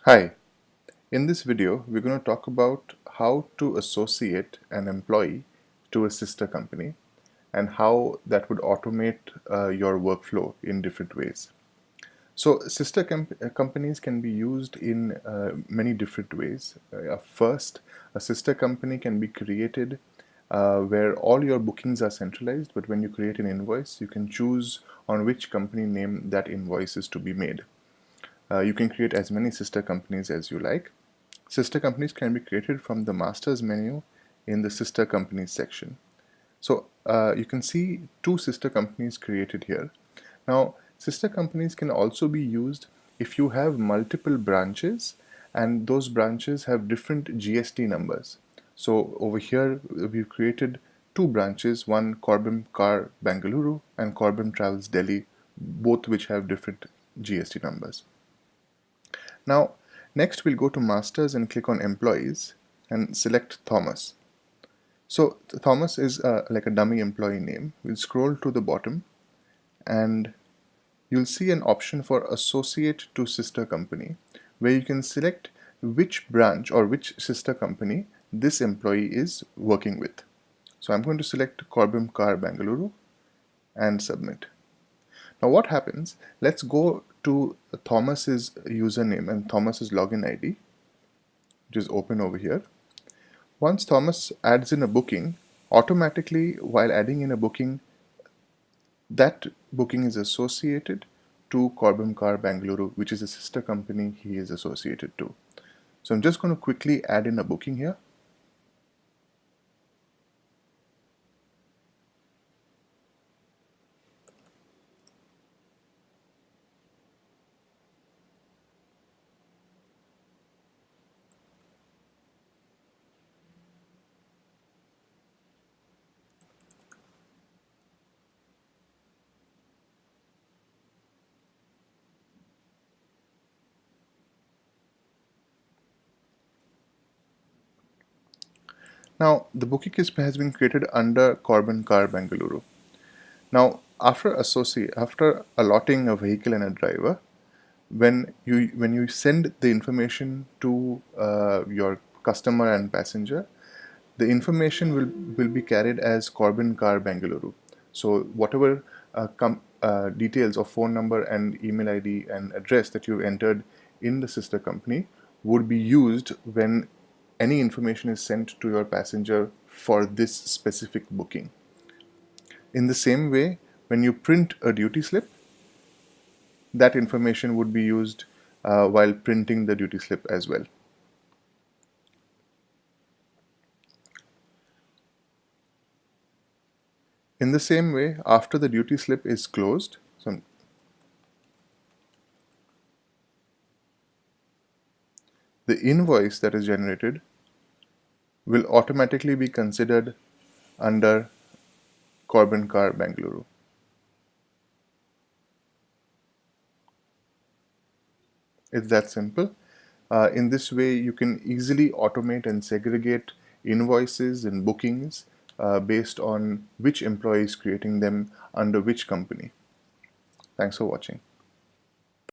Hi, in this video we're going to talk about how to associate an employee to a sister company and how that would automate your workflow in different ways. So sister companies can be used in many different ways. First, a sister company can be created where all your bookings are centralized, but when you create an invoice, you can choose on which company name that invoice is to be made. You can create as many sister companies as you like. Sister companies can be created from the master's menu in the sister companies section. So you can see two sister companies created here. Now, sister companies can also be used if you have multiple branches and those branches have different GST numbers. So over here, we've created two branches, one Corbin Car Bangalore and Corbin Travels Delhi, both which have different GST numbers. Now, next we'll go to Masters and click on Employees and select Thomas. So Thomas is like a dummy employee name. We'll scroll to the bottom and you'll see an option for Associate to Sister Company, where you can select which branch or which sister company this employee is working with. So I'm going to select Corbin Car Bangalore and submit. Now what happens, let's go to Thomas's username and Thomas's login ID, which is open over here. Once Thomas adds in a booking, automatically while adding in a booking, that booking is associated to Corbin Car Bangalore, which is a sister company he is associated to. So I'm just going to quickly add in a booking here. Now the booking has been created under Corbin Car Bangalore. Now after allotting a vehicle and a driver, when you send the information to your customer and passenger, the information will be carried as Corbin Car Bangalore. So whatever details of phone number and email ID and address that you've entered in the sister company would be used when any information is sent to your passenger for this specific booking. In the same way, when you print a duty slip, that information would be used while printing the duty slip as well. In the same way, after the duty slip is closed, so the invoice that is generated will automatically be considered under Corbin Car Bangalore. It's that simple. In this way, you can easily automate and segregate invoices and bookings based on which employee is creating them under which company. Thanks for watching.